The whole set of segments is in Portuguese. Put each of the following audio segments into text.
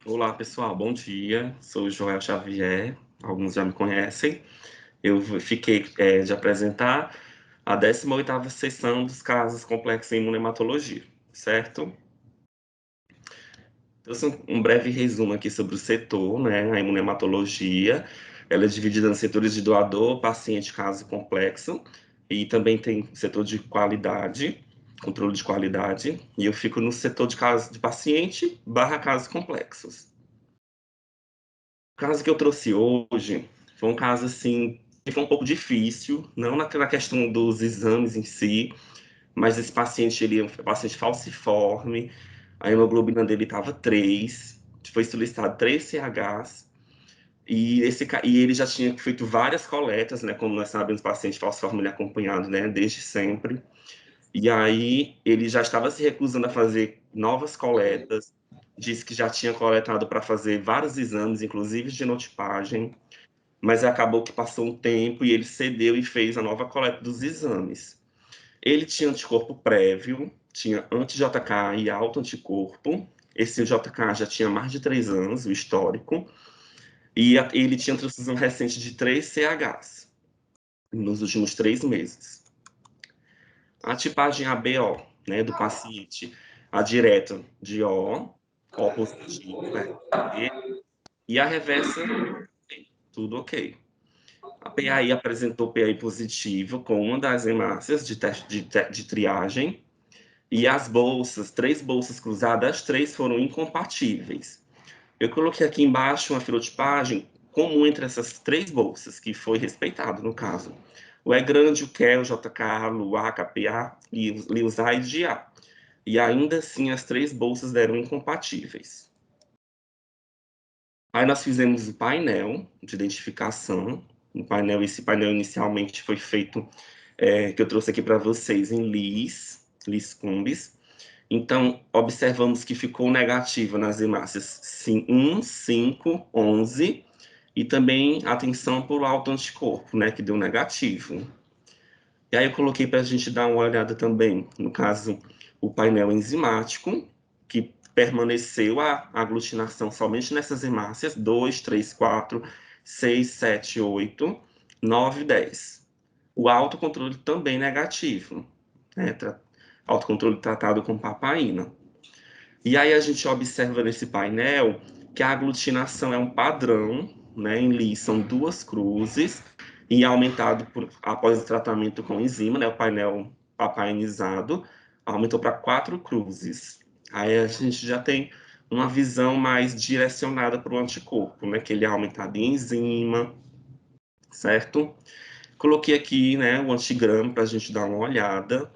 Olá, pessoal, bom dia. Sou o Joel Xavier, alguns já me conhecem. Fiquei de apresentar a 18ª sessão dos casos complexos em imunematologia, certo? Então, um breve resumo aqui sobre o setor, né? A imunematologia, ela é dividida nos setores de doador, paciente, caso complexo, e também tem setor de qualidade, controle de qualidade, e eu fico no setor de caso de paciente barra casos complexos. O caso que eu trouxe hoje foi um caso assim que foi um pouco difícil, não naquela questão dos exames em si, mas esse paciente ele é um paciente falciforme, a hemoglobina dele estava 3, foi solicitado 3 CHs e ele já tinha feito várias coletas, né? Como nós sabemos, o paciente falciforme ele é acompanhado, né? Desde sempre. E aí ele já estava se recusando a fazer novas coletas, disse que já tinha coletado para fazer vários exames, inclusive de genotipagem, mas acabou que passou um tempo e ele cedeu e fez a nova coleta dos exames. Ele tinha anticorpo prévio, tinha anti-JK e alto anticorpo. Esse JK já tinha mais de 3 anos, o histórico, e ele tinha transfusão recente de 3 CHs nos últimos 3 meses. A tipagem ABO, né, do paciente, a direta de O positivo, e a reversa, tudo ok. A PAI apresentou PAI positivo com uma das hemácias de teste de triagem e as bolsas, 3 bolsas cruzadas, as 3 foram incompatíveis. Eu coloquei aqui embaixo uma filotipagem comum entre essas 3 bolsas, que foi respeitado no caso. O E grande, o KEL, JK, LUA, KPA, LIUSA e GA. E ainda assim as 3 bolsas deram incompatíveis. Aí nós fizemos o painel de identificação. Esse painel inicialmente foi feito, que eu trouxe aqui para vocês em LIS Cumbis. Então, observamos que ficou negativo nas hemácias 1, 5, 11, e também atenção por alto anticorpo, né, que deu negativo. E aí eu coloquei para a gente dar uma olhada também, no caso, o painel enzimático, que permaneceu a aglutinação somente nessas hemácias, 2, 3, 4, 6, 7, 8, 9, 10. O autocontrole também negativo, né? Autocontrole tratado com papaina. E aí a gente observa nesse painel que a aglutinação é um padrão, né? Em Lee são 2 cruzes, e aumentado após o tratamento com enzima, né? O painel papainizado aumentou para 4 cruzes. Aí a gente já tem uma visão mais direcionada para o anticorpo, né? Que ele é aumentado em enzima, certo? Coloquei aqui, né, o antigrama para a gente dar uma olhada.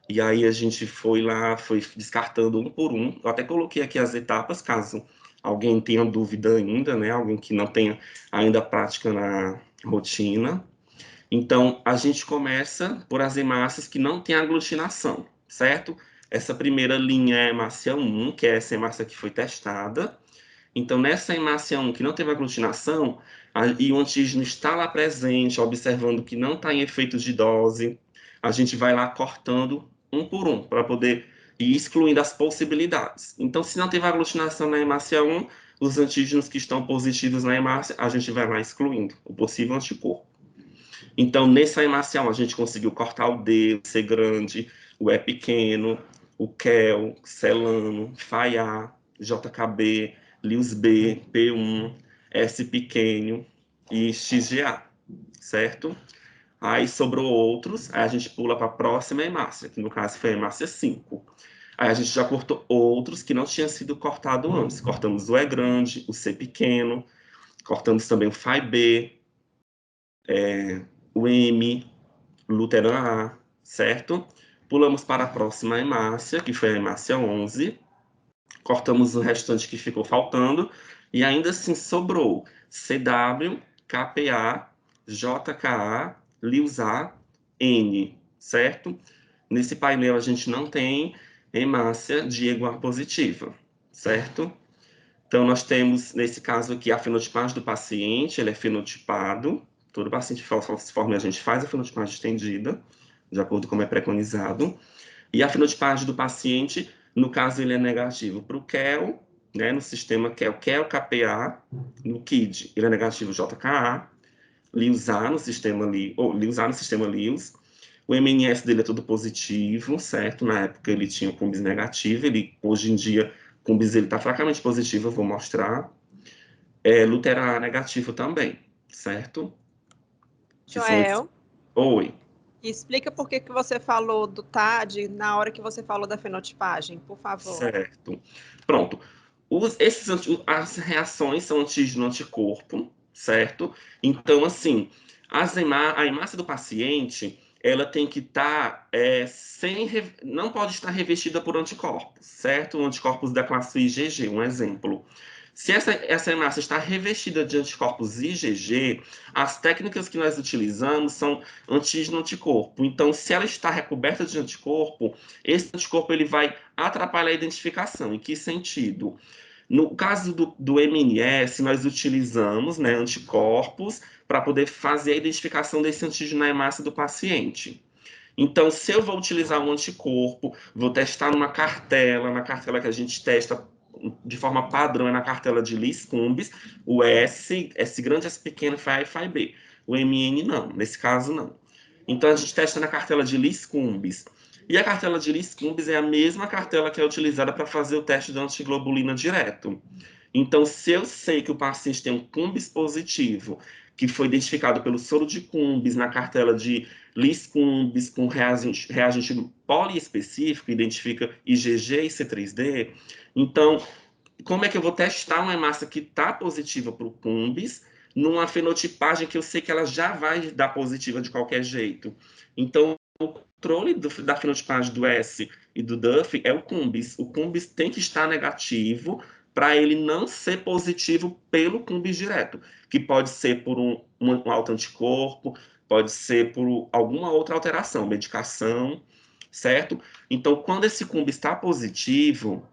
E aí a gente foi lá, foi descartando um por um. Eu até coloquei aqui as etapas, caso alguém tenha dúvida ainda, né? Alguém que não tenha ainda prática na rotina. Então, a gente começa por as hemácias que não têm aglutinação, certo? Essa primeira linha é a hemácia 1, que é essa hemácia que foi testada. Então, nessa hemácia 1 que não teve aglutinação, e o antígeno está lá presente, observando que não está em efeitos de dose, a gente vai lá cortando um por um, para poder ir excluindo as possibilidades. Então, se não teve aglutinação na hemácia 1, os antígenos que estão positivos na hemácia, a gente vai lá excluindo o possível anticorpo. Então, nessa hemácia 1, a gente conseguiu cortar o D, o C grande, o E pequeno, o KEL, Celano, FAIA, JKB, LIUS B, P1, S pequeno e XGA, certo? Aí sobrou outros, aí a gente pula para a próxima hemácia, que no caso foi a hemácia 5. Aí a gente já cortou outros que não tinham sido cortado antes. Cortamos o E grande, o C pequeno, cortamos também o FAI-B, o M, Luteran A, certo? Pulamos para a próxima hemácia, que foi a hemácia 11. Cortamos o restante que ficou faltando. E ainda assim sobrou CW, KPA, JKA, LIUSA, N, certo? Nesse painel a gente não tem hemácia de igual positiva, certo? Então, nós temos, nesse caso aqui, a fenotipagem do paciente, ele é fenotipado. Todo paciente falciforme a gente faz a fenotipagem estendida, de acordo com como é preconizado. E a fenotipagem do paciente, no caso, ele é negativo para o KEL, né, no sistema que é o KPA, no KID, ele é negativo JKA, LIUS-A no sistema LIUS-A no sistema LIUS. O MNS dele é tudo positivo, certo? Na época ele tinha o CUMBIS negativo, hoje em dia o CUMBIS ele está fracamente positivo, eu vou mostrar. Lutera negativo também, certo? Que são esses... Joel, Oi. explica por que você falou do TAD na hora que você falou da fenotipagem, por favor. Certo. Pronto. As reações são antígeno-anticorpo, certo? Então, assim, a hemácia do paciente, ela tem que estar não pode estar revestida por anticorpos, certo? Anticorpos da classe IgG, um exemplo. Se essa hemácia está revestida de anticorpos IgG, as técnicas que nós utilizamos são antígeno-anticorpo. Então, se ela está recoberta de anticorpo, esse anticorpo ele vai atrapalhar a identificação. Em que sentido? No caso do MNS, nós utilizamos, né, anticorpos para poder fazer a identificação desse antígeno na hemácia do paciente. Então, se eu vou utilizar um anticorpo, vou testar numa cartela, na cartela que a gente testa de forma padrão, é na cartela de Lis-Cumbis, o S grande, S pequeno, FA e FAB. O MN não, nesse caso não. Então, a gente testa na cartela de Lis-Cumbis. E a cartela de Lis-Cumbis é a mesma cartela que é utilizada para fazer o teste da antiglobulina direto. Então, se eu sei que o paciente tem um Cumbis positivo, que foi identificado pelo soro de Cumbis na cartela de Lis-Cumbis com reagente poliespecífico, identifica IgG e C3D, então, como é que eu vou testar uma hemácia que está positiva para o Cumbis numa fenotipagem que eu sei que ela já vai dar positiva de qualquer jeito? Então, o controle da fenotipagem do S e do Duff é o Cumbis. O Cumbis tem que estar negativo para ele não ser positivo pelo Cumbis direto, que pode ser por um alto anticorpo, pode ser por alguma outra alteração, medicação, certo? Então, quando esse Cumbis está positivo,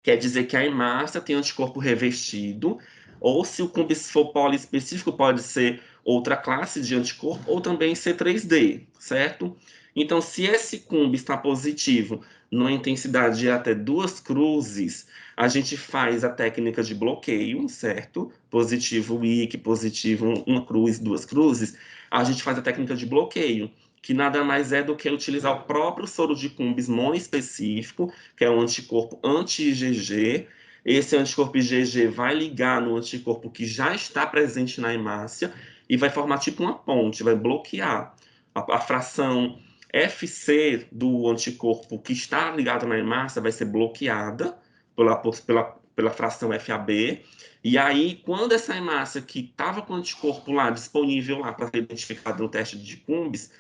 quer dizer que a hemácia tem anticorpo revestido, ou se o Cumbis for poliespecífico, pode ser outra classe de anticorpo, ou também C3D, certo? Então, se esse Cumbis está positivo numa intensidade de até 2 cruzes, a gente faz a técnica de bloqueio, certo? Positivo weak, positivo 1 cruz, 2 cruzes, a gente faz a técnica de bloqueio, que nada mais é do que utilizar o próprio soro de Cumbis monoespecífico, que é um anticorpo anti-IgG. Esse anticorpo IgG vai ligar no anticorpo que já está presente na hemácia e vai formar tipo uma ponte, vai bloquear a fração FC do anticorpo que está ligado na hemácia, vai ser bloqueada pela fração FAB. E aí, quando essa hemácia que estava com o anticorpo lá disponível lá para ser identificado no teste de Cumbis,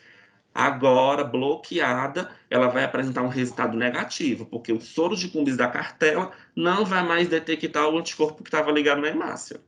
agora, bloqueada, ela vai apresentar um resultado negativo, porque o soro de Cumbis da cartela não vai mais detectar o anticorpo que estava ligado na hemácia.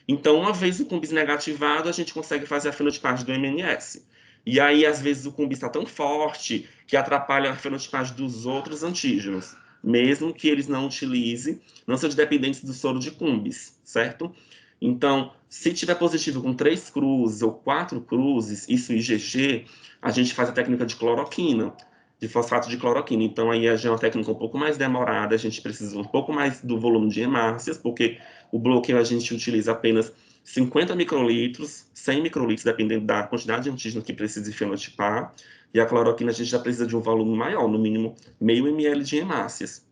Então, uma vez o Cumbis negativado, a gente consegue fazer a fenotipagem do MNS. E aí, às vezes, o Cumbis está tão forte que atrapalha a fenotipagem dos outros antígenos, mesmo que eles não utilizem, não sejam dependentes do soro de Cumbis, certo? Então, se tiver positivo com 3 cruzes ou 4 cruzes, isso IgG, a gente faz a técnica de cloroquina, de fosfato de cloroquina. Então, aí já é uma técnica um pouco mais demorada, a gente precisa um pouco mais do volume de hemácias, porque o bloqueio a gente utiliza apenas 50 microlitros, 100 microlitros, dependendo da quantidade de antígeno que precisa fenotipar. E a cloroquina a gente já precisa de um volume maior, no mínimo meio ml de hemácias.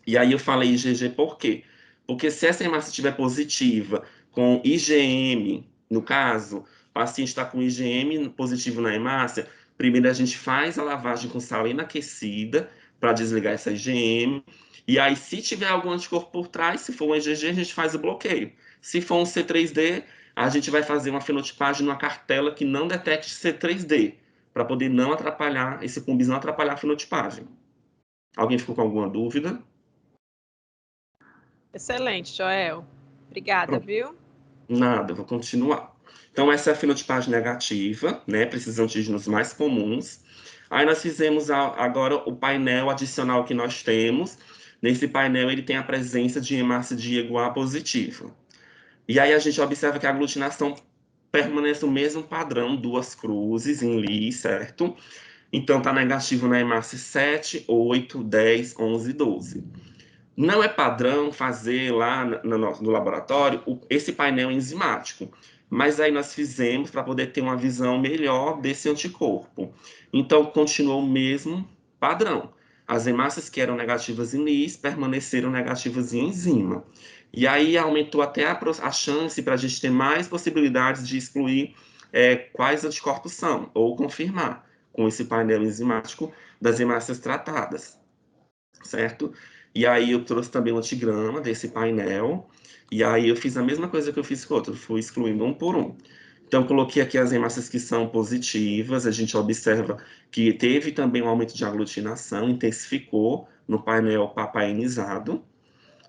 E aí eu falei IgG por quê? Porque se essa hemácia estiver positiva com IgM, no caso, o paciente está com IgM positivo na hemácia, primeiro a gente faz a lavagem com salina aquecida para desligar essa IgM. E aí, se tiver algum anticorpo por trás, se for um IgG, a gente faz o bloqueio. Se for um C3D, a gente vai fazer uma fenotipagem numa cartela que não detecte C3D, para poder não atrapalhar, esse Cumbis não atrapalhar a fenotipagem. Alguém ficou com alguma dúvida? Excelente, Joel. Obrigada, Pronto. viu? Nada, vou continuar. Então, essa é a fenotipagem negativa, né? Para esses antígenos mais comuns. Aí nós fizemos agora o painel adicional que nós temos. Nesse painel, ele tem a presença de hemácia de IgA positiva. E aí a gente observa que a aglutinação permanece o mesmo padrão, 2 cruzes em Li, certo? Então, está negativo na hemácia 7, 8, 10, 11 e 12. Não é padrão fazer lá no laboratório esse painel enzimático, mas aí nós fizemos para poder ter uma visão melhor desse anticorpo. Então, continuou o mesmo padrão. As hemácias que eram negativas em LIS permaneceram negativas em enzima. E aí aumentou até a chance para a gente ter mais possibilidades de excluir quais anticorpos são, ou confirmar com esse painel enzimático das hemácias tratadas, certo? E aí eu trouxe também um antigrama desse painel, e aí eu fiz a mesma coisa que eu fiz com o outro, fui excluindo um por um. Então, coloquei aqui as hemácias que são positivas, a gente observa que teve também um aumento de aglutinação, intensificou no painel papainizado.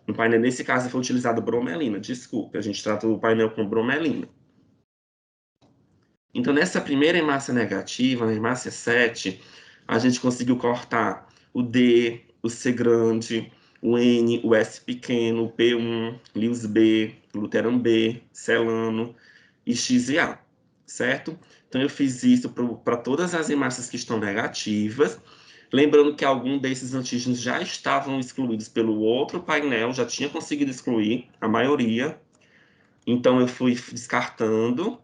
No painel, nesse caso, foi utilizado bromelina, desculpe, a gente trata o painel com bromelina. Então, nessa primeira hemácia negativa, na hemácia 7, a gente conseguiu cortar o D, o C grande, o N, o S pequeno, o P1, Lewis B, Luteran B, Celano e X e A, certo? Então, eu fiz isso para todas as hemácias que estão negativas, lembrando que algum desses antígenos já estavam excluídos pelo outro painel, já tinha conseguido excluir a maioria. Então, eu fui descartando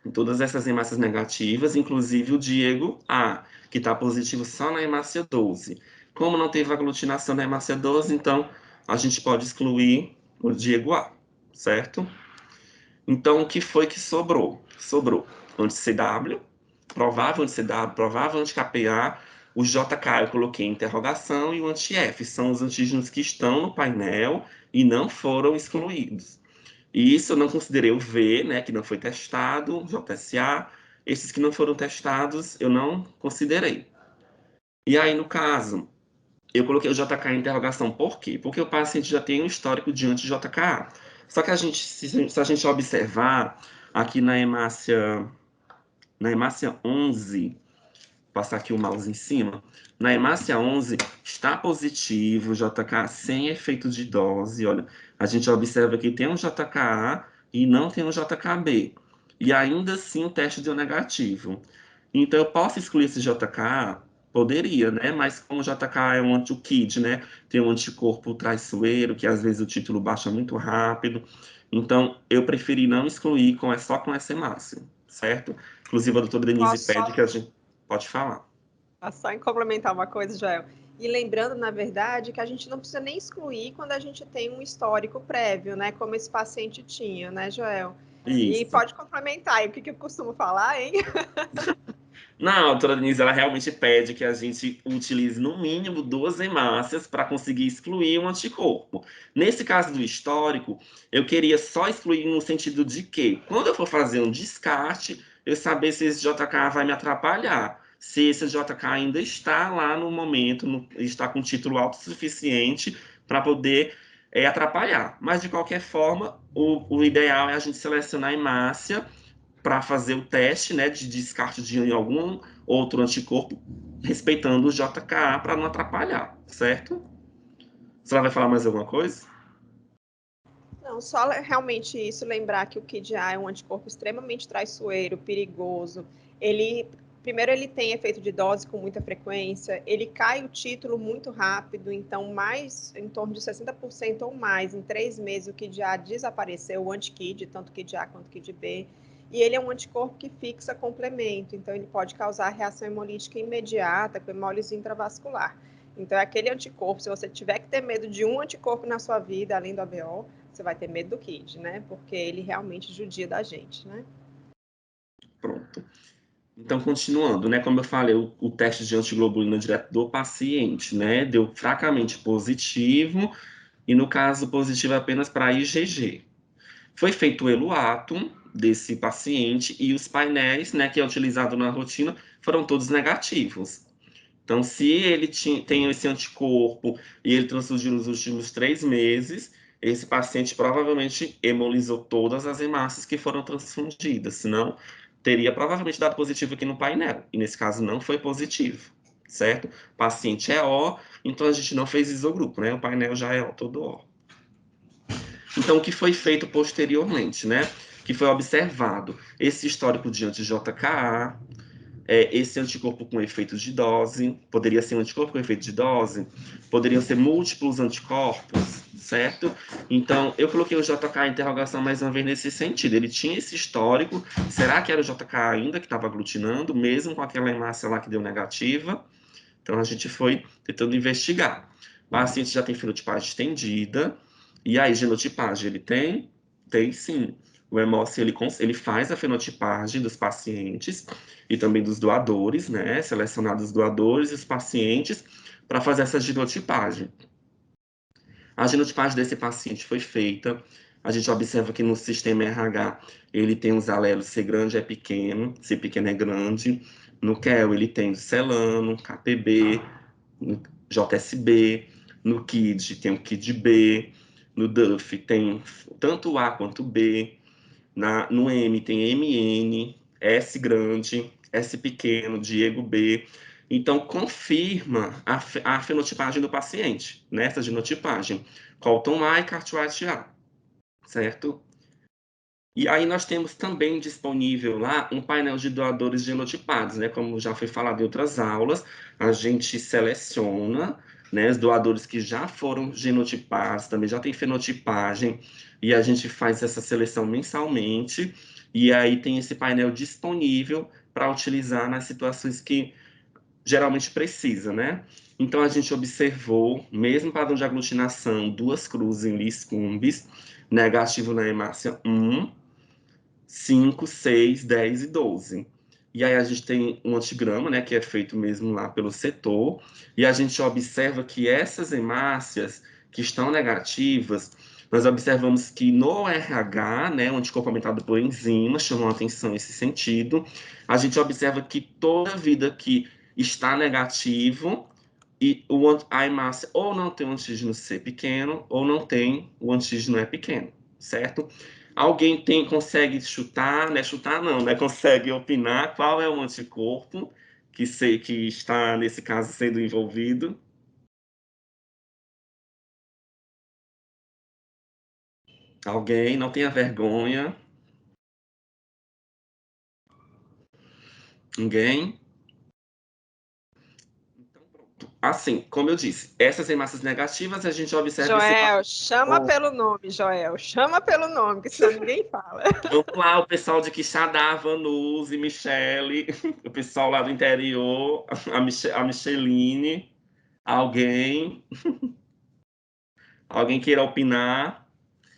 em todas essas hemácias negativas, inclusive o Diego A, que está positivo só na hemácia 12. Como não teve aglutinação na hemácia 12, então a gente pode excluir o Diego A, certo? Então, o que foi que sobrou? Sobrou anti-CW, provável anti-CW, provável anti-KPA, o JK eu coloquei em interrogação e o anti-F, são os antígenos que estão no painel e não foram excluídos. E isso eu não considerei o V, né, que não foi testado, JSA. Esses que não foram testados, eu não considerei. E aí, no caso, eu coloquei o JK em interrogação. Por quê? Porque o paciente já tem um histórico de anti-JK. Só que se a gente observar aqui na hemácia 11, passar aqui o mouse em cima, na hemácia 11 está positivo JK sem efeito de dose. Olha, a gente observa que tem um JKA e não tem um JKB. E ainda assim o teste deu negativo. Então eu posso excluir esse JKA? Poderia, né? Mas como o JKA é um anti-KID, né? Tem um anticorpo traiçoeiro, que às vezes o título baixa muito rápido. Então eu preferi não excluir só com essa hemácia, certo? Inclusive a doutora Denise Posso pede que a gente pode falar. só em complementar uma coisa, Joel? E lembrando, na verdade, que a gente não precisa nem excluir quando a gente tem um histórico prévio, né? Como esse paciente tinha, né, Joel? E Isso. pode complementar. E o que eu costumo falar, hein? Não, a doutora Denise, ela realmente pede que a gente utilize no mínimo duas hemácias para conseguir excluir um anticorpo. Nesse caso do histórico, eu queria só excluir no sentido de que, quando eu for fazer um descarte, eu saber se esse JK vai me atrapalhar. Se esse JK ainda está lá no momento, está com título autossuficiente para poder atrapalhar. Mas, de qualquer forma, o ideal é a gente selecionar a hemácia para fazer o teste, né, de descarte de algum outro anticorpo, respeitando o JKA para não atrapalhar, certo? Você vai falar mais alguma coisa? Não, só realmente isso, lembrar que o KID-A é um anticorpo extremamente traiçoeiro, perigoso. Primeiro, ele tem efeito de dose com muita frequência, ele cai o título muito rápido, então mais em torno de 60% ou mais, em 3 meses o KID-A desapareceu, o anti-KID, tanto KID-A quanto KID-B, e ele é um anticorpo que fixa complemento, então ele pode causar reação hemolítica imediata com hemólise intravascular. Então é aquele anticorpo, se você tiver que ter medo de um anticorpo na sua vida, além do ABO, você vai ter medo do KID, né? Porque ele realmente judia da gente, né? Pronto. Então, continuando, né? Como eu falei, o teste de antiglobulina direto do paciente, né? Deu fracamente positivo, e no caso positivo apenas para IgG. Foi feito o eluato desse paciente e os painéis, né, que é utilizado na rotina, foram todos negativos. Então, se ele tem esse anticorpo e ele transfugiu nos últimos 3 meses, esse paciente provavelmente hemolizou todas as hemácias que foram transfundidas, senão teria provavelmente dado positivo aqui no painel. E nesse caso não foi positivo, certo? O paciente é O, então a gente não fez isogrupo, né? O painel já é O, todo O. Então, o que foi feito posteriormente, né? Que foi observado esse histórico de anti-JKA, esse anticorpo com efeito de dose, poderia ser um anticorpo com efeito de dose, poderiam ser múltiplos anticorpos, certo? Então, eu coloquei o JK em interrogação mais uma vez nesse sentido. Ele tinha esse histórico, será que era o JK ainda que estava aglutinando, mesmo com aquela hemácia lá que deu negativa? Então, a gente foi tentando investigar. O paciente já tem fenotipagem estendida, e aí, genotipagem, ele tem? Tem sim. O hemócio, ele faz a fenotipagem dos pacientes e também dos doadores, né? Selecionados os doadores e os pacientes para fazer essa genotipagem. A genotipagem desse paciente foi feita. A gente observa que no sistema RH ele tem os alelos C grande é pequeno, C pequeno é grande. No QEL ele tem o celano, KPB, no JSB. No KID tem o KID-B. No DUF tem tanto o A quanto o B. No M tem MN, S grande, S pequeno, Diego B. Então, confirma a fenotipagem do paciente, nessa genotipagem. Colton A e Cartwright A, certo? E aí nós temos também disponível lá um painel de doadores genotipados, né? Como já foi falado em outras aulas, a gente seleciona, né, os doadores que já foram genotipados, também já tem fenotipagem, e a gente faz essa seleção mensalmente, e aí tem esse painel disponível para utilizar nas situações que geralmente precisa, né? Então a gente observou, mesmo padrão de aglutinação, duas cruzes em Lis cumbis, negativo na hemácia 1, 5, 6, 10 e 12. E aí a gente tem um antigrama, né, que é feito mesmo lá pelo setor, e a gente observa que essas hemácias que estão negativas, nós observamos que no RH, né, o anticorpo aumentado por enzima, chamou a atenção nesse sentido, a gente observa que toda vida que está negativo, e a hemácia ou não tem o antígeno C pequeno, ou não tem o antígeno E pequeno, certo? Alguém consegue chutar, né? Chutar não, né? Consegue opinar qual é o anticorpo que está, nesse caso, sendo envolvido? Alguém? Não tenha vergonha. Ninguém? Então, pronto. Assim, como eu disse, essas hemácias negativas a gente observa esse Joel, chama padrão. pelo nome, Joel. Chama pelo nome, que senão ninguém fala. Vamos lá, o pessoal de Quixadá, Vanuse, Michele, o pessoal lá do interior, a Micheline. Alguém? Alguém queira opinar?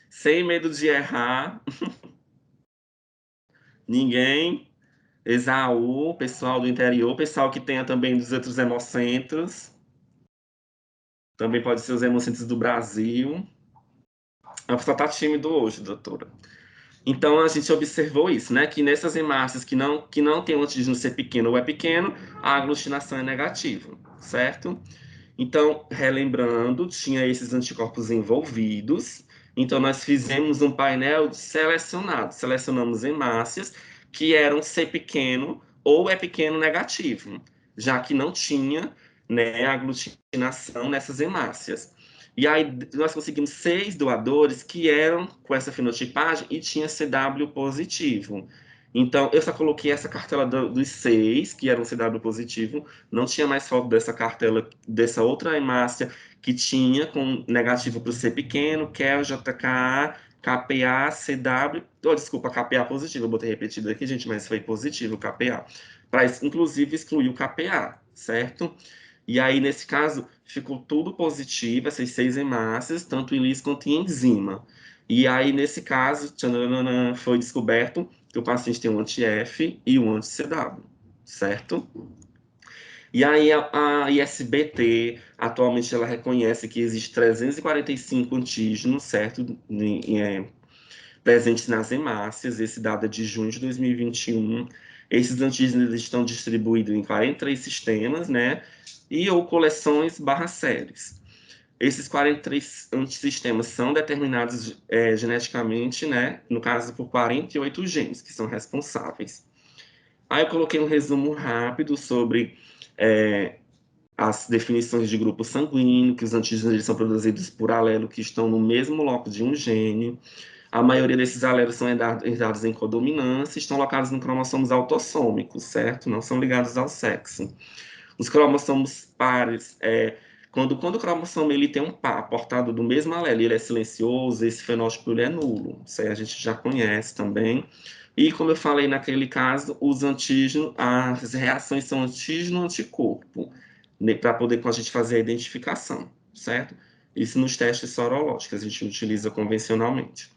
Sem medo de errar. Ninguém? Exaú, pessoal do interior, pessoal que tenha também dos outros hemocentros. Também pode ser os hemocentros do Brasil. A pessoa tá tímido hoje, doutora. Então a gente observou isso, né? Que nessas hemácias que não tem o antígeno ser pequeno ou é pequeno, a aglutinação é negativa, certo? Então, relembrando, tinha esses anticorpos envolvidos. Então, nós fizemos um painel selecionado. Selecionamos hemácias que eram C pequeno ou E pequeno negativo, já que não tinha, né, aglutinação nessas hemácias. E aí, nós conseguimos 6 doadores que eram com essa fenotipagem e tinha CW positivo. Então, eu só coloquei essa cartela dos 6, que eram CW positivo, não tinha mais foto dessa cartela, dessa outra hemácia que tinha com negativo para o C pequeno, que é o JK, KPA, CW. Oh, desculpa, KPA positivo, eu botei repetido aqui, gente, mas foi positivo o KPA. Para, inclusive, excluir o KPA, certo? E aí, nesse caso, ficou tudo positivo, essas 6 hemácias, tanto em lis quanto em enzima. E aí, nesse caso, tchananana, foi descoberto que o paciente tem um anti-F e um anti-CW, certo? E aí a ISBT, atualmente, ela reconhece que existe 345 antígenos, certo? Presentes nas hemácias, esse dado é de junho de 2021. Esses antígenos estão distribuídos em 43 sistemas, né? E ou coleções barra séries. Esses 43 antisistemas são determinados geneticamente, né? No caso, por 48 genes que são responsáveis. Aí eu coloquei um resumo rápido sobre as definições de grupo sanguíneo, que os antígenos eles são produzidos por alelo que estão no mesmo loco de um gene. A maioria desses alelos são herdados em codominância e estão locados em cromossomos autossômicos, certo? Não são ligados ao sexo. Os cromossomos pares, quando o cromossomo ele tem um par portado do mesmo alelo, ele é silencioso, esse fenótipo ele é nulo. Isso aí a gente já conhece também. E como eu falei naquele caso, os antígenos, as reações são antígeno-anticorpo, né, para poder com a gente fazer a identificação, certo? Isso nos testes sorológicos, a gente utiliza convencionalmente.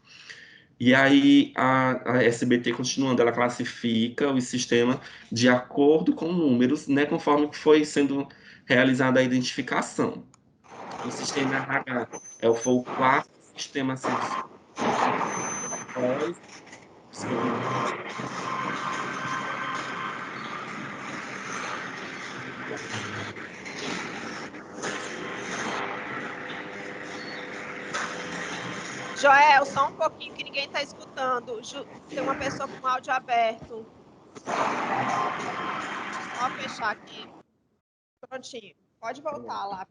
E aí a SBT, continuando, ela classifica o sistema de acordo com números, né, conforme foi sendo realizada a identificação. O sistema RH foi o quarto sistema a ser após descobrimento. Joel, só um pouquinho que ninguém está escutando. Tem uma pessoa com áudio aberto. Só fechar aqui. Prontinho. Pode voltar lá.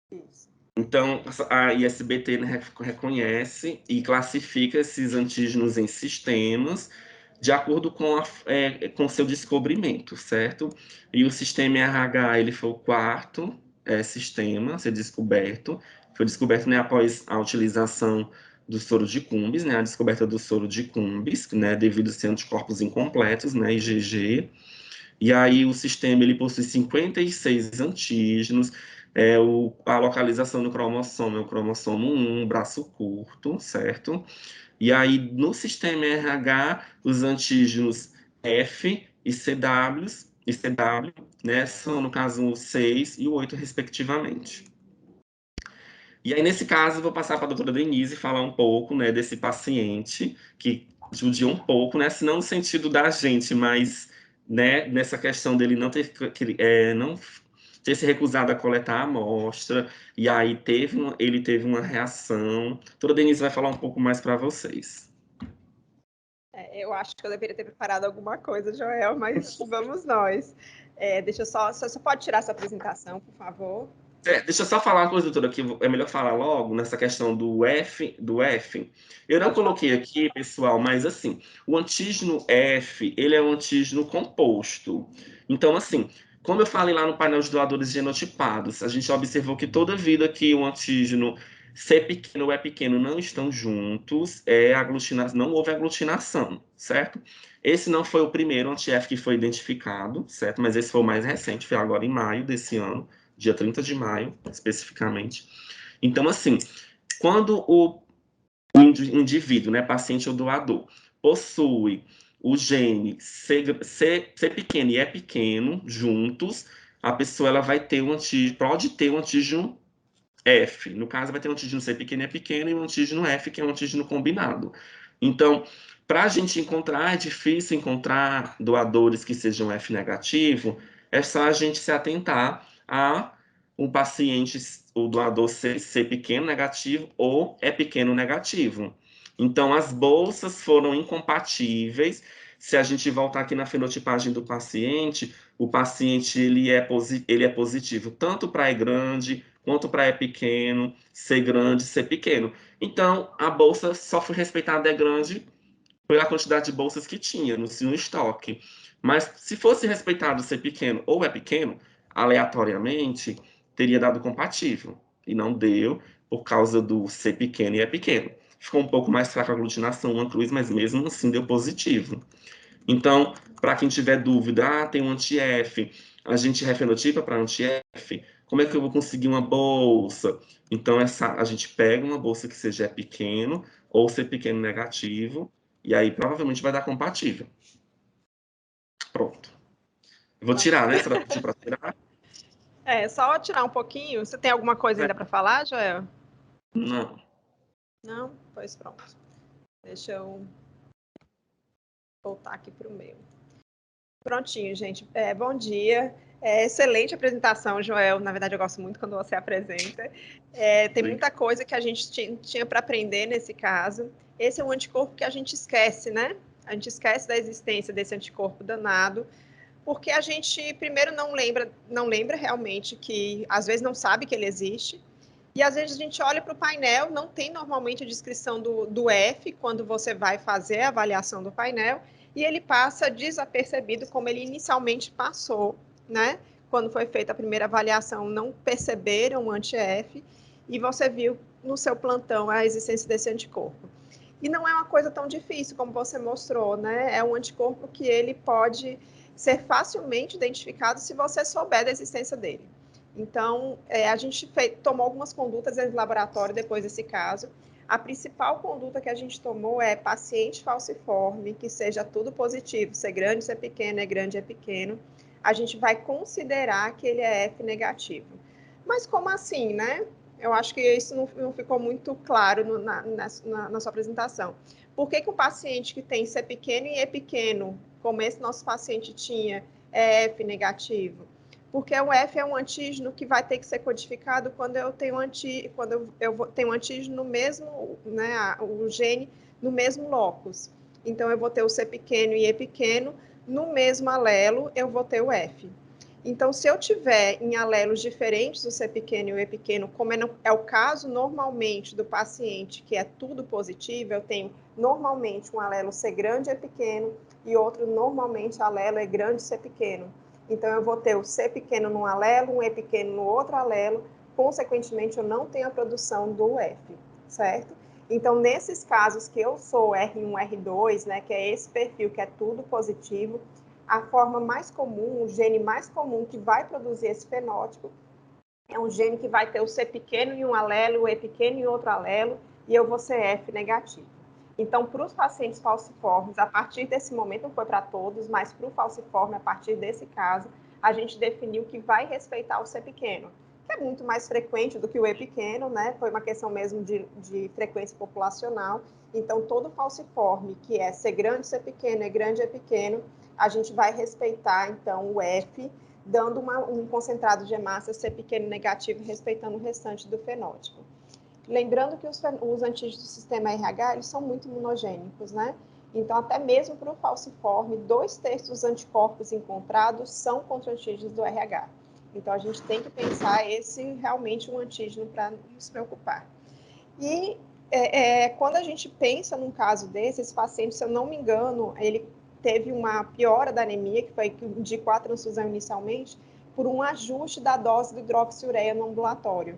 Isso. Então, a ISBT, né, reconhece e classifica esses antígenos em sistemas de acordo com seu descobrimento, certo? E o sistema RH, ele foi o quarto sistema a ser descoberto. Foi descoberto, né, após a utilização do soro de Cumbres, né, a descoberta do soro de Cumbres, né, devido a ser anticorpos incompletos, né, IgG. E aí o sistema ele possui 56 antígenos, a localização do cromossomo é o cromossomo 1, braço curto, certo? E aí no sistema RH, os antígenos F e CW, né, são no caso o 6 e o 8, respectivamente. E aí, nesse caso, eu vou passar para a doutora Denise falar um pouco, né, desse paciente que judiou um pouco, né, se não no sentido da gente, mas, né, nessa questão dele não ter se recusado a coletar a amostra, e aí ele teve uma reação. A doutora Denise vai falar um pouco mais para vocês. Eu acho que eu deveria ter preparado alguma coisa, Joel, mas vamos nós. Deixa eu só pode tirar essa apresentação, por favor. Deixa eu só falar uma coisa, doutora, que é melhor falar logo nessa questão do F. Eu não coloquei aqui, pessoal, mas assim, o antígeno F, ele é um antígeno composto. Então, assim, como eu falei lá no painel de doadores genotipados, a gente observou que toda vida que o antígeno C pequeno ou E pequeno não estão juntos, não houve aglutinação, certo? Esse não foi o primeiro anti-F que foi identificado, certo? Mas esse foi o mais recente, foi agora em maio desse ano, dia 30 de maio, especificamente. Então, assim, quando o indivíduo, né, paciente ou doador, possui o gene C pequeno e E pequeno juntos, a pessoa ela vai ter pode ter um antígeno F. No caso, vai ter um antígeno C pequeno e E pequeno e um antígeno F, que é um antígeno combinado. Então, para a gente encontrar, é difícil encontrar doadores que sejam F negativo, é só a gente se atentar a um paciente, o doador C pequeno negativo ou E pequeno negativo. Então, as bolsas foram incompatíveis. Se a gente voltar aqui na fenotipagem do paciente, o paciente ele é positivo tanto para E grande quanto para E pequeno, C grande, C pequeno. Então, a bolsa só foi respeitada E grande pela quantidade de bolsas que tinha no estoque. Mas se fosse respeitado C pequeno ou E pequeno, aleatoriamente, teria dado compatível. E não deu por causa do C pequeno e E pequeno. Ficou um pouco mais fraca a aglutinação, uma cruz, mas mesmo assim deu positivo. Então, para quem tiver dúvida, tem um anti-F, a gente refenotipa para anti-F, como é que eu vou conseguir uma bolsa? Então, a gente pega uma bolsa que seja pequeno, ou ser pequeno negativo, e aí provavelmente vai dar compatível. Pronto. Vou tirar, né? Você vai pedir para tirar? Só tirar um pouquinho. Você tem alguma coisa ainda para falar, Joel? Não. Não? Pois pronto. Deixa eu voltar aqui para o meu. Prontinho, gente. Bom dia. Excelente apresentação, Joel. Na verdade, eu gosto muito quando você apresenta. Tem muita coisa que a gente tinha para aprender nesse caso. Esse é um anticorpo que a gente esquece, né? A gente esquece da existência desse anticorpo danado, porque a gente, primeiro, não lembra realmente que, às vezes, não sabe que ele existe. E às vezes a gente olha para o painel, não tem normalmente a descrição do F quando você vai fazer a avaliação do painel, e ele passa desapercebido como ele inicialmente passou, né? Quando foi feita a primeira avaliação, não perceberam o anti-F, e você viu no seu plantão a existência desse anticorpo. E não é uma coisa tão difícil como você mostrou, né? É um anticorpo que ele pode ser facilmente identificado se você souber da existência dele. Então, a gente tomou algumas condutas em laboratório depois desse caso. A principal conduta que a gente tomou é paciente falciforme, que seja tudo positivo, ser grande, ser pequeno, é grande, é pequeno. A gente vai considerar que ele é F negativo. Mas como assim, né? Eu acho que isso não ficou muito claro na sua apresentação. Por que um paciente que tem C pequeno e E pequeno, como esse nosso paciente tinha, é F negativo? Porque o F é um antígeno que vai ter que ser codificado quando eu tenho tenho antígeno no mesmo, né, o gene no mesmo locus. Então, eu vou ter o C pequeno e E pequeno, no mesmo alelo, eu vou ter o F. Então, se eu tiver em alelos diferentes o C pequeno e o E pequeno, como é o caso normalmente do paciente que é tudo positivo, eu tenho normalmente um alelo C grande e E pequeno e outro normalmente alelo E grande e C pequeno. Então, eu vou ter o C pequeno num alelo, um E pequeno no outro alelo, consequentemente, eu não tenho a produção do F, certo? Então, nesses casos que eu sou R1, R2, né, que é esse perfil que é tudo positivo, a forma mais comum, o gene mais comum que vai produzir esse fenótipo é um gene que vai ter o C pequeno em um alelo, o E pequeno em outro alelo, e eu vou ser F negativo. Então, para os pacientes falciformes, a partir desse momento, não foi para todos, mas para o falciforme, a partir desse caso, a gente definiu que vai respeitar o C pequeno, que é muito mais frequente do que o E pequeno, né? Foi uma questão mesmo de frequência populacional. Então, todo falciforme que é C grande, C pequeno, E grande, E pequeno, a gente vai respeitar, então, o F, dando um concentrado de hemácia C pequeno negativo, respeitando o restante do fenótipo. Lembrando que os antígenos do sistema RH, eles são muito imunogênicos, né? Então, até mesmo para o falciforme, 2/3 dos anticorpos encontrados são contra antígenos do RH. Então, a gente tem que pensar esse realmente um antígeno para nos preocupar. E quando a gente pensa num caso desse, esse paciente, se eu não me engano, ele teve uma piora da anemia, que foi que indicou a transfusão inicialmente, por um ajuste da dose de hidroxiureia no ambulatório.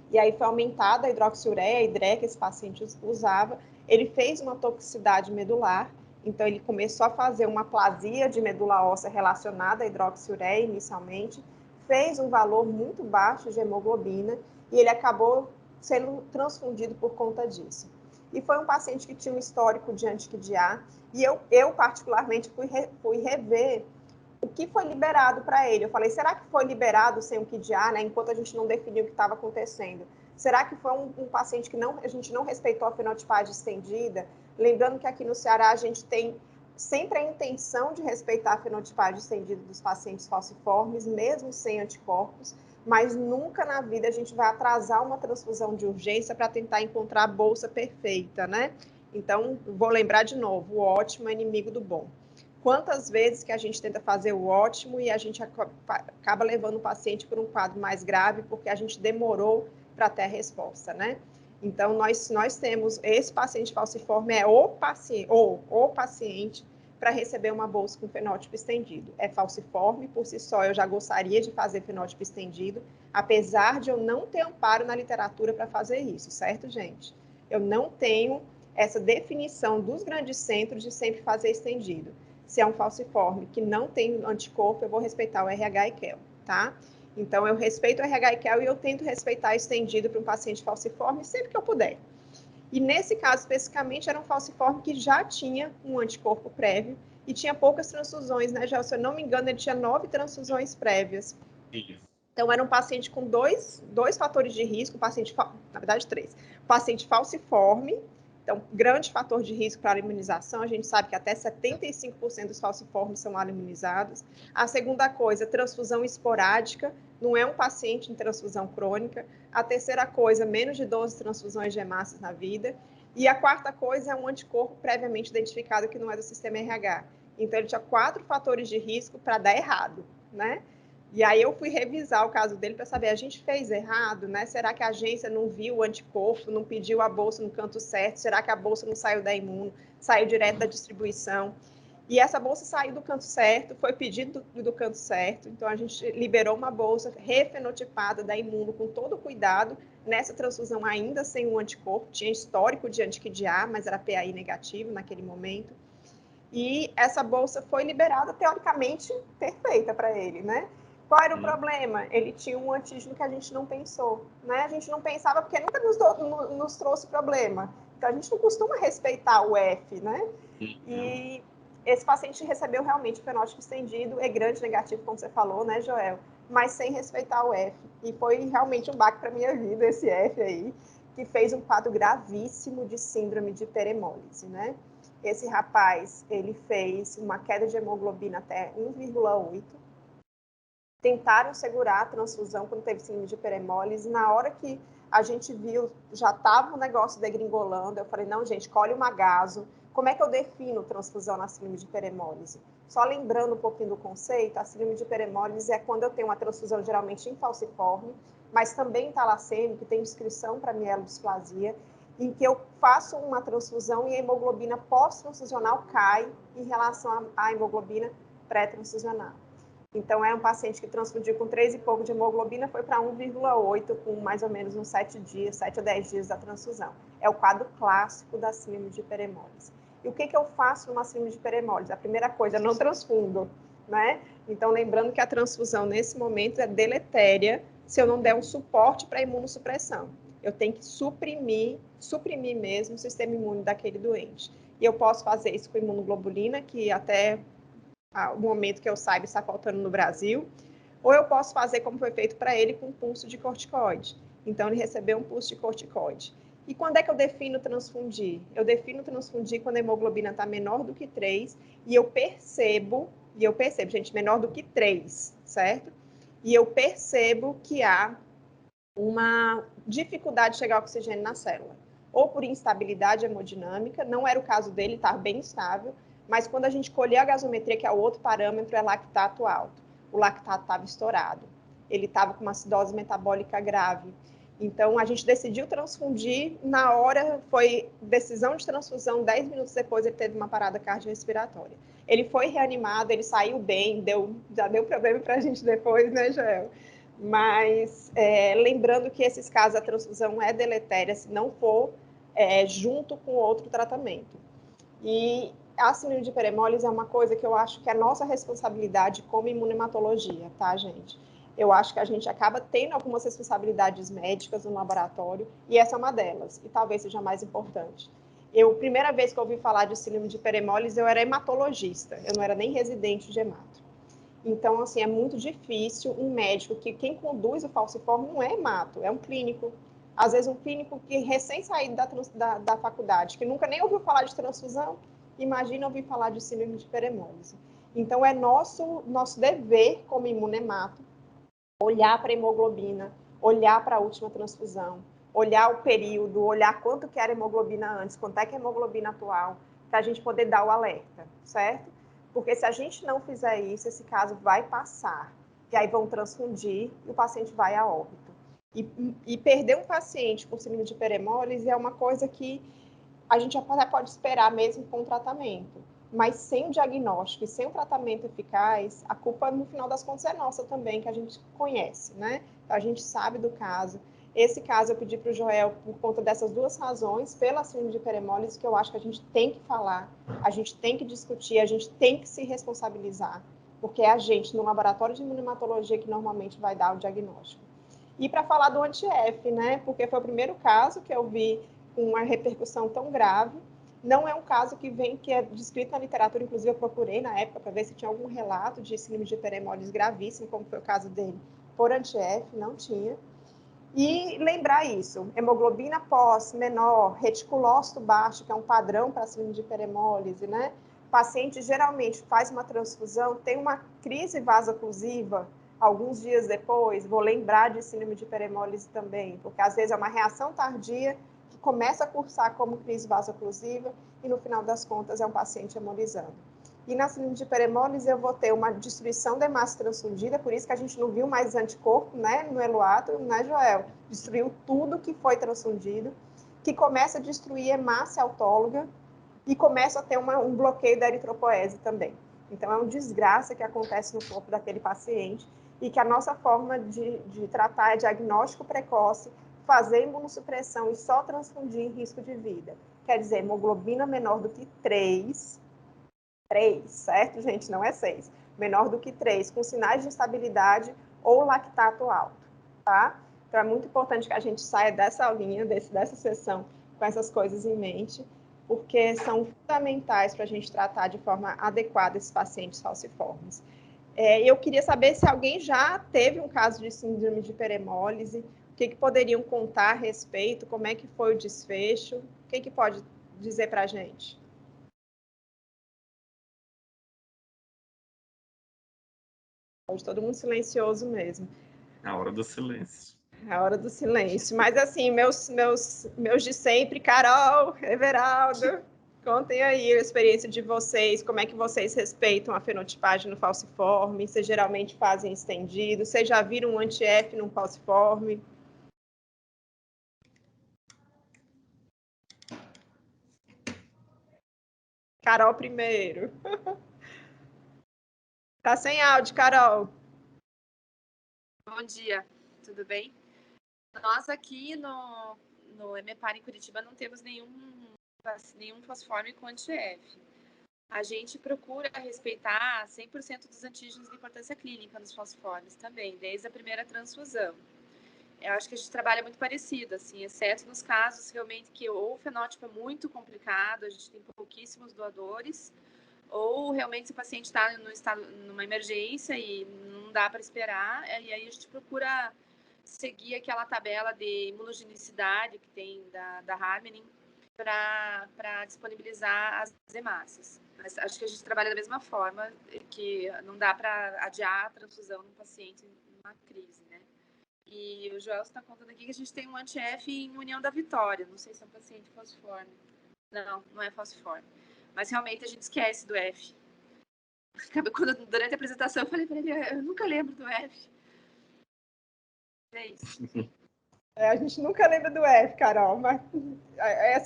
E aí foi aumentada a hidroxiureia, a hidré que esse paciente usava. Ele fez uma toxicidade medular, então ele começou a fazer uma aplasia de medula óssea relacionada à hidroxiureia inicialmente, fez um valor muito baixo de hemoglobina e ele acabou sendo transfundido por conta disso. E foi um paciente que tinha um histórico de antiquidiar, e eu particularmente fui rever o que foi liberado para ele. Eu falei, será que foi liberado sem o KIDA, né, enquanto a gente não definiu o que estava acontecendo? Será que foi um paciente que a gente não respeitou a fenotipagem estendida? Lembrando que aqui no Ceará a gente tem sempre a intenção de respeitar a fenotipagem estendida dos pacientes falciformes, mesmo sem anticorpos, mas nunca na vida a gente vai atrasar uma transfusão de urgência para tentar encontrar a bolsa perfeita, né? Então, vou lembrar de novo, o ótimo é inimigo do bom. Quantas vezes que a gente tenta fazer o ótimo e a gente acaba levando o paciente para um quadro mais grave porque a gente demorou para ter a resposta, né? Então, nós temos esse paciente falciforme é o paciente para receber uma bolsa com fenótipo estendido. É falciforme, por si só, eu já gostaria de fazer fenótipo estendido, apesar de eu não ter amparo na literatura para fazer isso, certo, gente? Eu não tenho essa definição dos grandes centros de sempre fazer estendido. Se é um falciforme que não tem anticorpo, eu vou respeitar o RH e QEL, tá? Então, eu respeito o RH e QEL e eu tento respeitar estendido para um paciente falciforme sempre que eu puder. E nesse caso, especificamente, era um falciforme que já tinha um anticorpo prévio e tinha poucas transfusões, né, Gel? Se eu não me engano, ele tinha 9 transfusões prévias. Então, era um paciente com dois fatores de risco, na verdade, 3. Paciente falciforme, então, grande fator de risco para a imunização, a gente sabe que até 75% dos falciformes são imunizados. A segunda coisa, transfusão esporádica, não é um paciente em transfusão crônica. A terceira coisa, menos de 12 transfusões de hemácias na vida. E a quarta coisa é um anticorpo previamente identificado que não é do sistema RH. Então, ele tinha 4 fatores de risco para dar errado, né? E aí eu fui revisar o caso dele para saber, a gente fez errado, né? Será que a agência não viu o anticorpo, não pediu a bolsa no canto certo? Será que a bolsa não saiu da Imuno, saiu direto da distribuição? E essa bolsa saiu do canto certo, foi pedido do canto certo, então a gente liberou uma bolsa refenotipada da Imuno com todo o cuidado, nessa transfusão ainda sem um anticorpo, tinha histórico de anti-QDA, mas era PAI negativo naquele momento. E essa bolsa foi liberada, teoricamente, perfeita para ele, né? Qual era o problema? Ele tinha um antígeno que a gente não pensou, né? A gente não pensava porque nunca nos trouxe problema. Então, a gente não costuma respeitar o F, né? E esse paciente recebeu realmente o fenótipo estendido, é grande negativo, como você falou, né, Joel? Mas sem respeitar o F. E foi realmente um baque para minha vida esse F aí, que fez um quadro gravíssimo de síndrome de hiperemólise, né? Esse rapaz, ele fez uma queda de hemoglobina até 1,8. Tentaram segurar a transfusão quando teve síndrome de hiperemólise. Na hora que a gente viu, já estava o negócio degringolando, eu falei, não, gente, colhe uma gaso. Como é que eu defino transfusão na síndrome de hiperemólise? Só lembrando um pouquinho do conceito, a síndrome de hiperemólise é quando eu tenho uma transfusão geralmente em falciforme, mas também em talassêmico, que tem inscrição para mielodisplasia, em que eu faço uma transfusão e a hemoglobina pós-transfusional cai em relação à hemoglobina pré-transfusional. Então, é um paciente que transfundiu com 3 e pouco de hemoglobina, foi para 1,8 com mais ou menos uns 7 dias, 7 a 10 dias da transfusão. É o quadro clássico da síndrome de hiperemólise. E o que eu faço numa síndrome de hiperemólise? A primeira coisa, eu não transfundo, né? Então, lembrando que a transfusão, nesse momento, é deletéria se eu não der um suporte para a imunossupressão. Eu tenho que suprimir mesmo o sistema imune daquele doente. E eu posso fazer isso com imunoglobulina, que até o momento que eu saiba está faltando no Brasil, ou eu posso fazer como foi feito para ele com um pulso de corticoide. Então, ele recebeu um pulso de corticoide. E quando é que eu defino transfundir? Eu defino transfundir quando a hemoglobina está menor do que 3 e eu percebo, gente, menor do que 3, certo? E eu percebo que há uma dificuldade de chegar ao oxigênio na célula. Ou por instabilidade hemodinâmica, não era o caso dele, estava bem estável, mas quando a gente colher a gasometria, que é o outro parâmetro, é lactato alto. O lactato estava estourado. Ele estava com uma acidose metabólica grave. Então, a gente decidiu transfundir. Na hora, foi decisão de transfusão. 10 minutos depois, ele teve uma parada cardiorrespiratória. Ele foi reanimado, ele saiu bem, já deu problema para a gente depois, né, Joel? Mas lembrando que esses casos, a transfusão é deletéria se não for junto com outro tratamento. E a síndrome de hiperemólise é uma coisa que eu acho que é nossa responsabilidade como imunematologia, tá, gente? Eu acho que a gente acaba tendo algumas responsabilidades médicas no laboratório, e essa é uma delas, e talvez seja a mais importante. Primeira vez que eu ouvi falar de síndrome de hiperemólise, eu era hematologista, eu não era nem residente de hemato. Então, assim, é muito difícil um médico que quem conduz o falciforme não é hemato, é um clínico. Às vezes um clínico que recém-saído da faculdade, que nunca nem ouviu falar de transfusão, imagina ouvir falar de síndrome de hiperemólise. Então, é nosso dever como imunemato olhar para a hemoglobina, olhar para a última transfusão, olhar o período, olhar quanto que era a hemoglobina antes, quanto é que é a hemoglobina atual, para a gente poder dar o alerta, certo? Porque se a gente não fizer isso, esse caso vai passar, e aí vão transfundir e o paciente vai a óbito. E perder um paciente com síndrome de hiperemólise é uma coisa que a gente até pode esperar mesmo com o tratamento. Mas sem o diagnóstico e sem o tratamento eficaz, a culpa, no final das contas, é nossa também, que a gente conhece, né? A gente sabe do caso. Esse caso eu pedi para o Joel por conta dessas duas razões, pela síndrome de hiperemólise, que eu acho que a gente tem que falar, a gente tem que discutir, a gente tem que se responsabilizar, porque é a gente, no laboratório de imunematologia, que normalmente vai dar o diagnóstico. E para falar do anti-F, né? Porque foi o primeiro caso que eu vi com uma repercussão tão grave. Não é um caso que é descrito na literatura, inclusive eu procurei na época para ver se tinha algum relato de síndrome de hiperemólise gravíssimo, como foi o caso dele, por anti-F, não tinha. E lembrar isso, hemoglobina pós menor, reticulócito baixo, que é um padrão para síndrome de hiperemólise, né? O paciente geralmente faz uma transfusão, tem uma crise vasoclusiva, alguns dias depois, vou lembrar de síndrome de hiperemólise também, porque às vezes é uma reação tardia que começa a cursar como crise vasoclusiva e no final das contas é um paciente hemolizando. E na síndrome de hiperemólise eu vou ter uma destruição da hemácia transfundida, por isso que a gente não viu mais anticorpo, né, no Eluatro, né, Joel? Destruiu tudo que foi transfundido, que começa a destruir hemácia autóloga e começa a ter um bloqueio da eritropoese também. Então, é uma desgraça que acontece no corpo daquele paciente e que a nossa forma de tratar é diagnóstico precoce, fazer imunossupressão e só transfundir em risco de vida. Quer dizer, hemoglobina menor do que 3, certo, gente? Não é 6. Menor do que 3, com sinais de instabilidade ou lactato alto, tá? Então, é muito importante que a gente saia dessa aulinha, dessa sessão, com essas coisas em mente, porque são fundamentais para a gente tratar de forma adequada esses pacientes falciformes. Eu queria saber se alguém já teve um caso de síndrome de hiperemólise, o que poderiam contar a respeito, como é que foi o desfecho, o que pode dizer para a gente? Hoje todo mundo silencioso mesmo. É a hora do silêncio. É a hora do silêncio. Mas assim, meus de sempre, Carol, Everaldo, contem aí a experiência de vocês, como é que vocês respeitam a fenotipagem no falciforme, vocês geralmente fazem estendido, vocês já viram um anti-F num falciforme? Carol primeiro. Tá sem áudio, Carol. Bom dia, tudo bem? Nós aqui no EMEPAR em Curitiba não temos nenhum falciforme com anti-F. A gente procura respeitar 100% dos antígenos de importância clínica nos falciformes também, desde a primeira transfusão. Eu acho que a gente trabalha muito parecido, assim, exceto nos casos realmente que ou o fenótipo é muito complicado, a gente tem pouquíssimos doadores, ou realmente se o paciente está numa emergência e não dá para esperar, e aí a gente procura seguir aquela tabela de imunogenicidade que tem da Harmony para disponibilizar as hemácias. Mas acho que a gente trabalha da mesma forma, que não dá para adiar a transfusão num paciente numa crise, né? E o Joel está contando aqui que a gente tem um anti-F em União da Vitória. Não sei se é um paciente falciforme. Não é falciforme. Mas realmente a gente esquece do F. Durante a apresentação eu falei para ele, eu nunca lembro do F. É isso. A gente nunca lembra do F, Carol, mas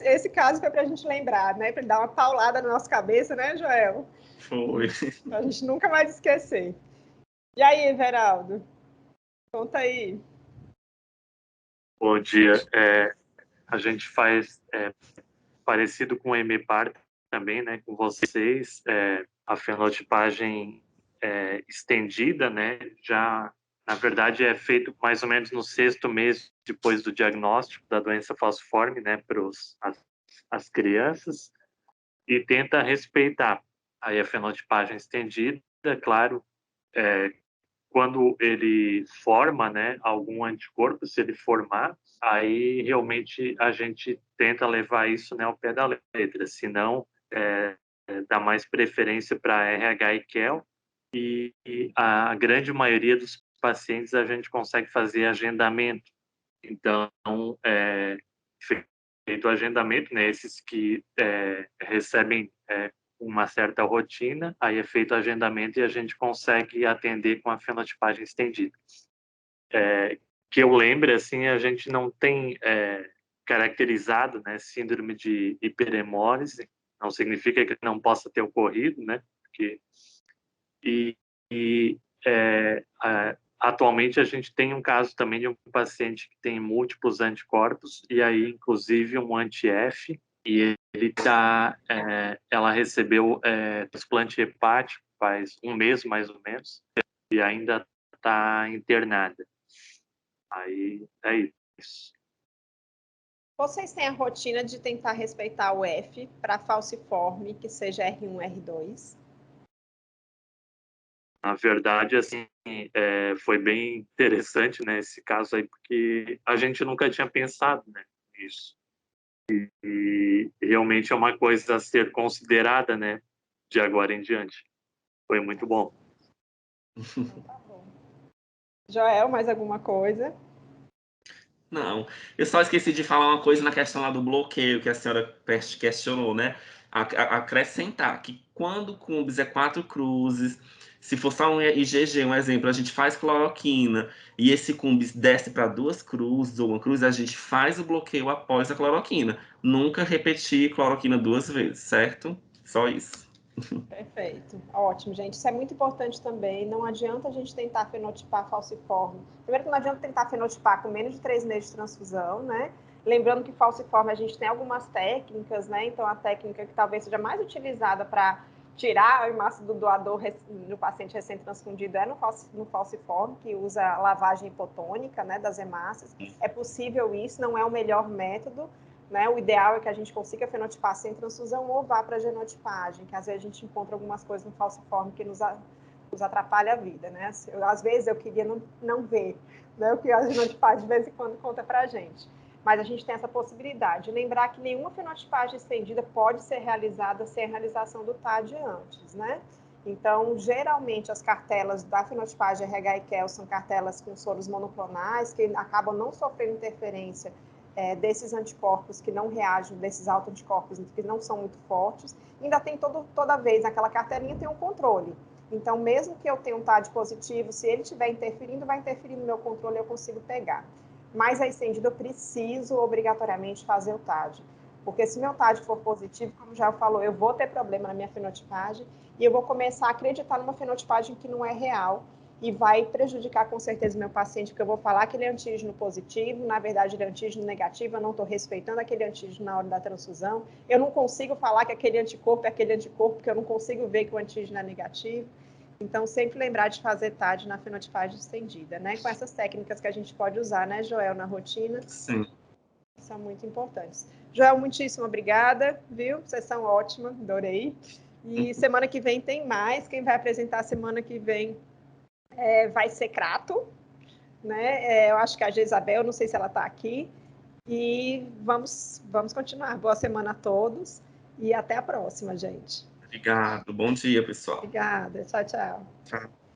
esse caso foi para a gente lembrar, né? Para dar uma paulada na nossa cabeça, né, Joel? Foi. Para a gente nunca mais esquecer. E aí, Everaldo? Conta aí. Bom dia. A gente faz parecido com o EMEPAR também, né, com vocês, a fenotipagem estendida, né, já, na verdade, é feito mais ou menos no 6º mês depois do diagnóstico da doença falciforme, né, para as crianças, e tenta respeitar aí a fenotipagem estendida, claro, quando ele forma, né, algum anticorpo, se ele formar, aí realmente a gente tenta levar isso, né, ao pé da letra, senão dá mais preferência para RH e KEL, e a grande maioria dos pacientes a gente consegue fazer agendamento. Então, feito o agendamento, né, esses que recebem uma certa rotina, aí é feito o agendamento e a gente consegue atender com a fenotipagem estendida. Que eu lembre, assim, a gente não tem caracterizado, né, síndrome de hiperemólise, não significa que não possa ter ocorrido, né, porque, atualmente a gente tem um caso também de um paciente que tem múltiplos anticorpos e aí inclusive um anti-F, e ela recebeu transplante hepático faz um mês mais ou menos e ainda está internada. Aí é isso. Vocês têm a rotina de tentar respeitar o F para falciforme, que seja R1, R2? Na verdade, assim, foi bem interessante, né, esse caso aí, porque a gente nunca tinha pensado, né, nisso. E realmente é uma coisa a ser considerada, né, de agora em diante. Foi muito bom. Então, tá bom. Joel, mais alguma coisa? Não, eu só esqueci de falar uma coisa na questão lá do bloqueio que a senhora questionou, né? acrescentar que quando o Cumbis é 4 cruzes, se for só um IgG, um exemplo, a gente faz cloroquina e esse Cumbis desce para 2 cruzes ou 1 cruz, a gente faz o bloqueio após a cloroquina. Nunca repetir cloroquina 2 vezes, certo? Só isso. Perfeito. Ótimo, gente. Isso é muito importante também. Não adianta a gente tentar fenotipar falciforme. Primeiro que não adianta tentar fenotipar com menos de 3 meses de transfusão, né? Lembrando que falciforme a gente tem algumas técnicas, né? Então, a técnica que talvez seja mais utilizada para tirar a hemácia do doador no paciente recém-transfundido é no falciforme, que usa lavagem hipotônica, né, das hemácias. É possível isso, não é o melhor método, né? O ideal é que a gente consiga fenotipar sem transfusão ou vá para a genotipagem, que às vezes a gente encontra algumas coisas no falciforme que nos atrapalha a vida, né? Às vezes eu queria não ver, né? O que a genotipagem de vez em quando conta para a gente. Mas a gente tem essa possibilidade. Lembrar que nenhuma fenotipagem estendida pode ser realizada sem a realização do TAD antes, né? Então, geralmente, as cartelas da fenotipagem RH e KEL são cartelas com soros monoclonais, que acabam não sofrendo interferência desses anticorpos que não reagem, desses autoanticorpos que não são muito fortes. Ainda tem toda vez, naquela cartelinha tem um controle. Então, mesmo que eu tenha um TAD positivo, se ele estiver interferindo, vai interferir no meu controle, eu consigo pegar. Mas a estendida eu preciso obrigatoriamente fazer o TAD. Porque se meu TAD for positivo, como já falou, eu vou ter problema na minha fenotipagem e eu vou começar a acreditar numa fenotipagem que não é real e vai prejudicar com certeza o meu paciente, porque eu vou falar que ele é antígeno positivo, na verdade ele é antígeno negativo, eu não estou respeitando aquele antígeno na hora da transfusão, eu não consigo falar que aquele anticorpo é aquele anticorpo, porque eu não consigo ver que o antígeno é negativo. Então, sempre lembrar de fazer TAD na fenotipagem estendida, né? Com essas técnicas que a gente pode usar, né, Joel, na rotina. Sim. São muito importantes. Joel, muitíssimo obrigada, viu? Sessão ótima, adorei. E semana que vem tem mais. Quem vai apresentar semana que vem vai ser Crato, né? Eu acho que a Jezabel, não sei se ela está aqui. E vamos continuar. Boa semana a todos e até a próxima, gente. Obrigado. Bom dia, pessoal. Obrigada. Tchau, tchau. Tchau.